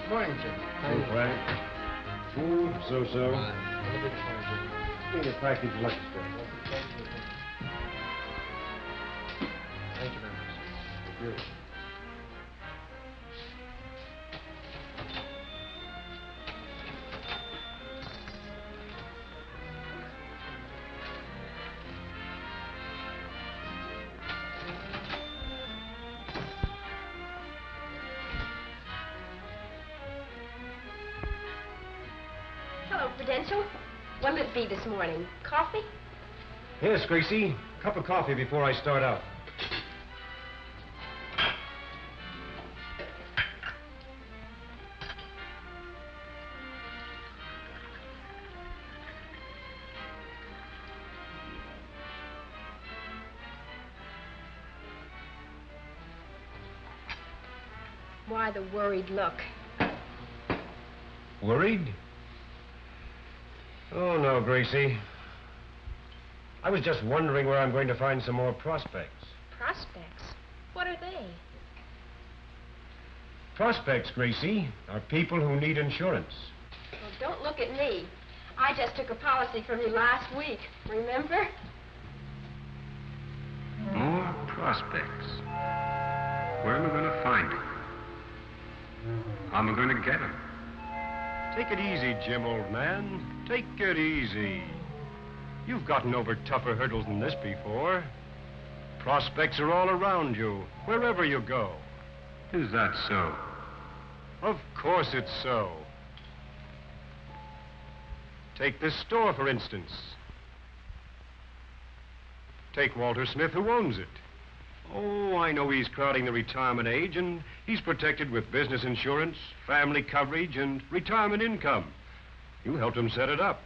Morning, Jim. Hey, Frank. So-so. Have a good morning, Jim. Need a package of Lucky Strike. Thank you very much. Good. Hello, Prudential. What'll it be this morning? Coffee? Yes, Gracie. Cup of coffee before I start out. Why the worried look? Worried? Oh, no, Gracie. I was just wondering where I'm going to find some more prospects. Prospects? What are they? Prospects, Gracie, are people who need insurance. Well, don't look at me. I just took a policy from you last week. Remember? More prospects. Where am I going to find them? How am I going to get them? Take it easy, Jim, old man. Take it easy. You've gotten over tougher hurdles than this before. Prospects are all around you, wherever you go. Is that so? Of course it's so. Take this store, for instance. Take Walter Smith, who owns it. Oh, I know he's crowding the retirement age, and he's protected with business insurance, family coverage, and retirement income. You helped him set it up.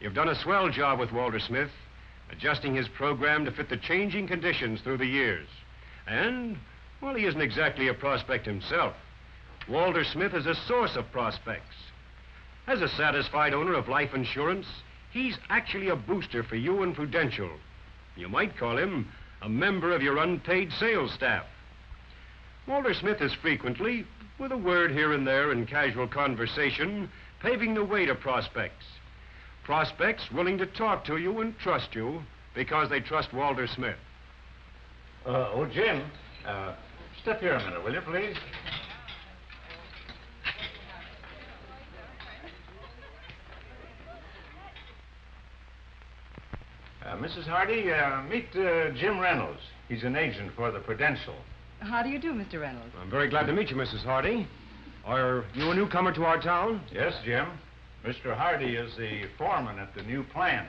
You've done a swell job with Walter Smith, adjusting his program to fit the changing conditions through the years. And, well, he isn't exactly a prospect himself. Walter Smith is a source of prospects. As a satisfied owner of life insurance, he's actually a booster for you and Prudential. You might call him a member of your unpaid sales staff. Walter Smith is frequently, with a word here and there in casual conversation, paving the way to prospects. Prospects willing to talk to you and trust you because they trust Walter Smith. Jim, step here a minute, will you, please? Mrs. Hardy, meet Jim Reynolds. He's an agent for the Prudential. How do you do, Mr. Reynolds? I'm very glad to meet you, Mrs. Hardy. Are you a newcomer to our town? Yes, Jim. Mr. Hardy is the foreman at the new plant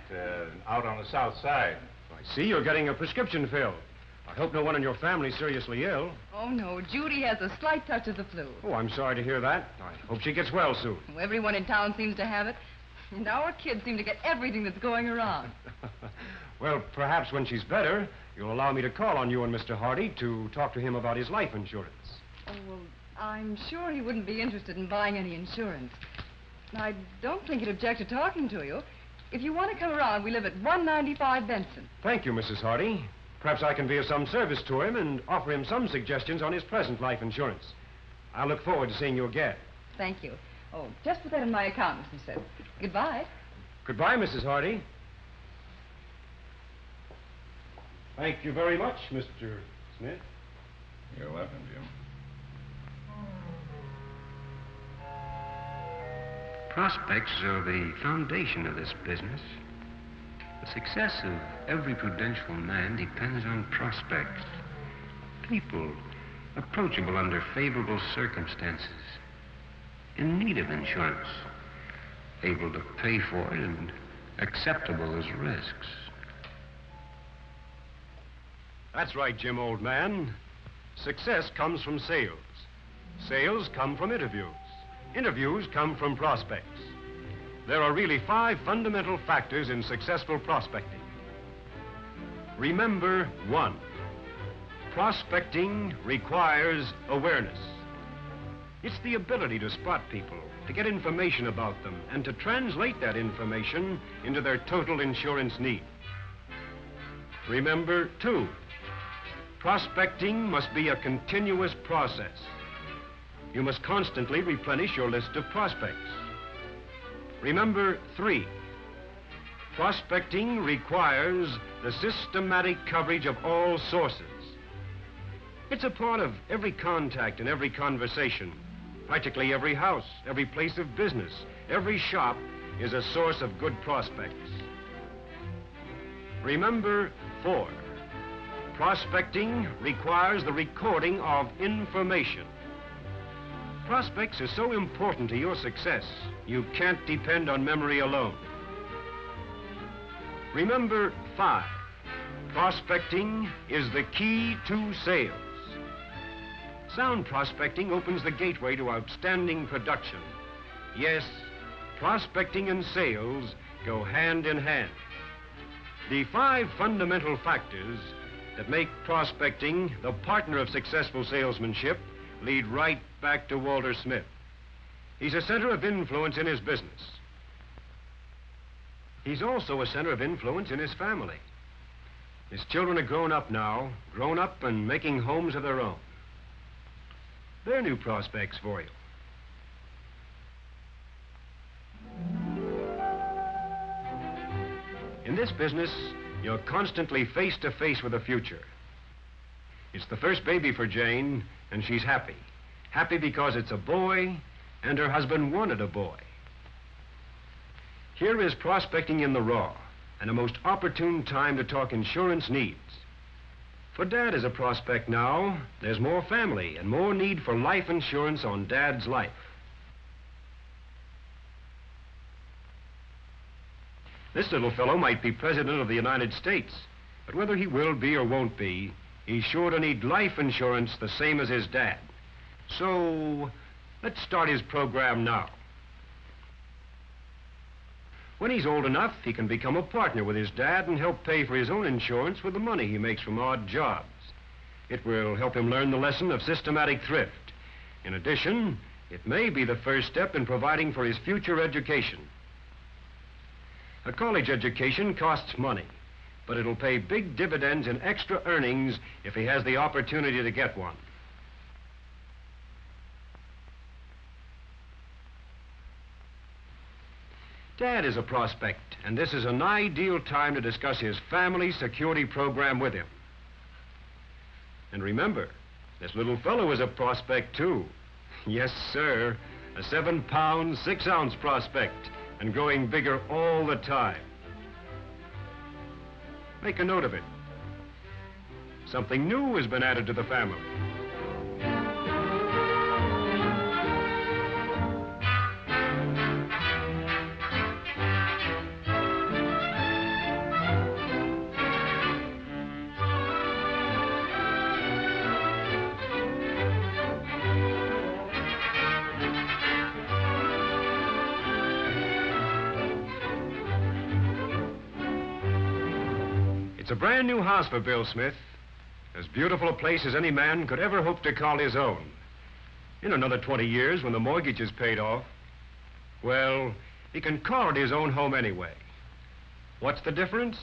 out on the south side. I see you're getting a prescription filled. I hope no one in your family is seriously ill. Oh, no. Judy has a slight touch of the flu. Oh, I'm sorry to hear that. I hope she gets well soon. Well, everyone in town seems to have it. And our kids seem to get everything that's going around. Well, perhaps when she's better, you'll allow me to call on you and Mr. Hardy to talk to him about his life insurance. Oh, well, I'm sure he wouldn't be interested in buying any insurance. I don't think he'd object to talking to you. If you want to come around, we live at 195 Benson. Thank you, Mrs. Hardy. Perhaps I can be of some service to him and offer him some suggestions on his present life insurance. I look forward to seeing you again. Thank you. Oh, just put that in my account, Mr. Smith. Goodbye. Goodbye, Mrs. Hardy. Thank you very much, Mr. Smith. You're welcome, Jim. Prospects are the foundation of this business. The success of every Prudential man depends on prospects. People approachable under favorable circumstances, in need of insurance, able to pay for it and acceptable as risks. That's right, Jim, old man. Success comes from sales. Sales come from interviews. Interviews come from prospects. There are really 5 fundamental factors in successful prospecting. Remember 1, prospecting requires awareness. It's the ability to spot people, to get information about them, and to translate that information into their total insurance need. Remember 2, prospecting must be a continuous process. you must constantly replenish your list of prospects. Remember 3. Prospecting requires the systematic coverage of all sources. It's a part of every contact and every conversation. Practically every house, every place of business, every shop is a source of good prospects. Remember 4. Prospecting requires the recording of information. Prospects are so important to your success, you can't depend on memory alone. Remember 5. Prospecting is the key to sales. Sound prospecting opens the gateway to outstanding production. Yes, prospecting and sales go hand in hand. The 5 fundamental factors that make prospecting the partner of successful salesmanship lead right back to Walter Smith. He's a center of influence in his business. He's also a center of influence in his family. His children are grown up now, grown up and making homes of their own. They're new prospects for you. In this business, you're constantly face to face with the future. It's the first baby for Jane, and she's happy. Happy because it's a boy, and her husband wanted a boy. Here is prospecting in the raw, and a most opportune time to talk insurance needs. For Dad as a prospect now, there's more family and more need for life insurance on Dad's life. This little fellow might be President of the United States, but whether he will be or won't be, he's sure to need life insurance the same as his dad. So, let's start his program now. When he's old enough, he can become a partner with his dad and help pay for his own insurance with the money he makes from odd jobs. It will help him learn the lesson of systematic thrift. In addition, it may be the first step in providing for his future education. A college education costs money, but it'll pay big dividends in extra earnings if he has the opportunity to get one. Dad is a prospect, and this is an ideal time to discuss his family security program with him. And remember, this little fellow is a prospect, too. Yes, sir, a 7-pound, 6-ounce prospect, and growing bigger all the time. Make a note of it. Something new has been added to the family. It's a brand new house for Bill Smith. As beautiful a place as any man could ever hope to call his own. In another 20 years, when the mortgage is paid off, well, he can call it his own home anyway. What's the difference?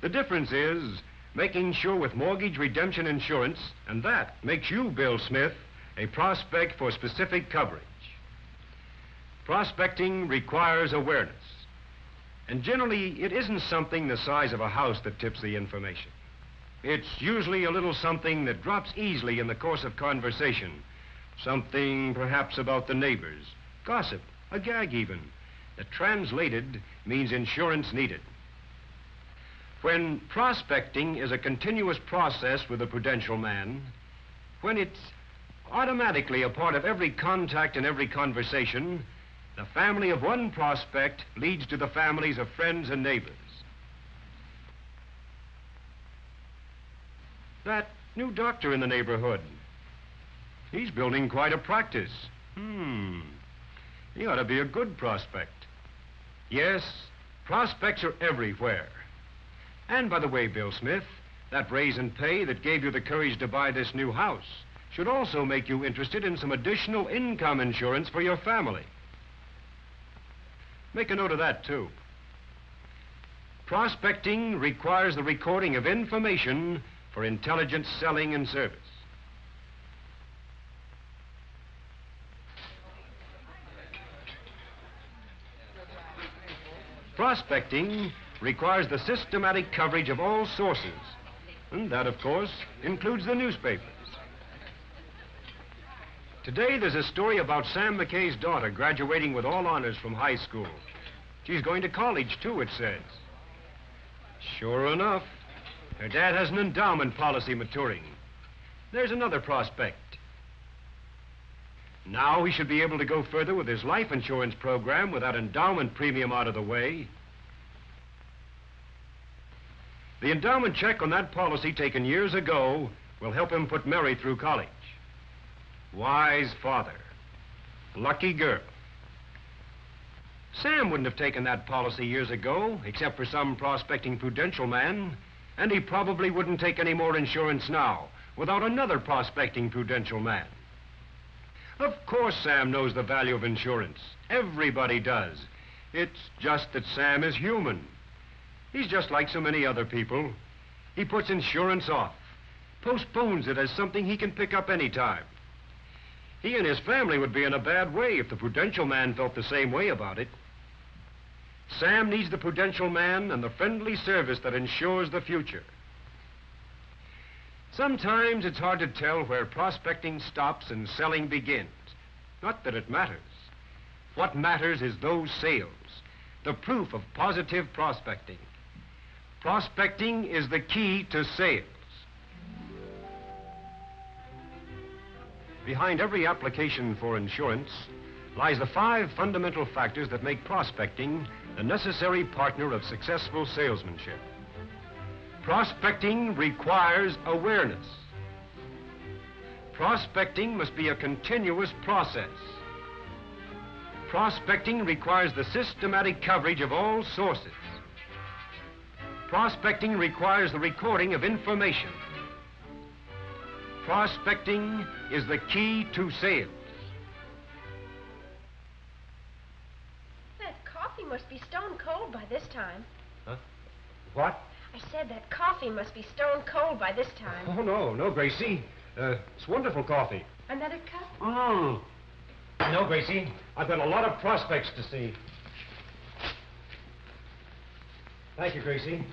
The difference is making sure with mortgage redemption insurance, and that makes you, Bill Smith, a prospect for specific coverage. Prospecting requires awareness. And generally, it isn't something the size of a house that tips the information. It's usually a little something that drops easily in the course of conversation. Something perhaps about the neighbors, gossip, a gag even, that translated means insurance needed. When prospecting is a continuous process with a prudential man, when it's automatically a part of every contact and every conversation, the family of one prospect leads to the families of friends and neighbors. That new doctor in the neighborhood, he's building quite a practice. He ought to be a good prospect. Yes, prospects are everywhere. And by the way, Bill Smith, that raise in pay that gave you the courage to buy this new house should also make you interested in some additional income insurance for your family. Make a note of that, too. Prospecting requires the recording of information for intelligent selling and service. prospecting requires the systematic coverage of all sources. And that, of course, includes the newspapers. Today, there's a story about Sam McKay's daughter graduating with all honors from high school. She's going to college, too, it says. Sure enough, her dad has an endowment policy maturing. There's another prospect. Now he should be able to go further with his life insurance program with that endowment premium out of the way. The endowment check on that policy taken years ago will help him put Mary through college. Wise father. Lucky girl. Sam wouldn't have taken that policy years ago, except for some prospecting prudential man, and he probably wouldn't take any more insurance now without another prospecting prudential man. Of course Sam knows the value of insurance. Everybody does. It's just that Sam is human. He's just like so many other people. He puts insurance off, postpones it as something he can pick up any time. He and his family would be in a bad way if the prudential man felt the same way about it. Sam needs the prudential man and the friendly service that ensures the future. Sometimes it's hard to tell where prospecting stops and selling begins. Not that it matters. What matters is those sales, the proof of positive prospecting. Prospecting is the key to sales. Behind every application for insurance lies the 5 fundamental factors that make prospecting the necessary partner of successful salesmanship. Prospecting requires awareness. Prospecting must be a continuous process. Prospecting requires the systematic coverage of all sources. Prospecting requires the recording of information. Prospecting is the key to sales. That coffee must be stone cold by this time. Huh? What? I said that coffee must be stone cold by this time. Oh, no, Gracie. It's wonderful coffee. Another cup? No, Gracie. I've got a lot of prospects to see. Thank you, Gracie.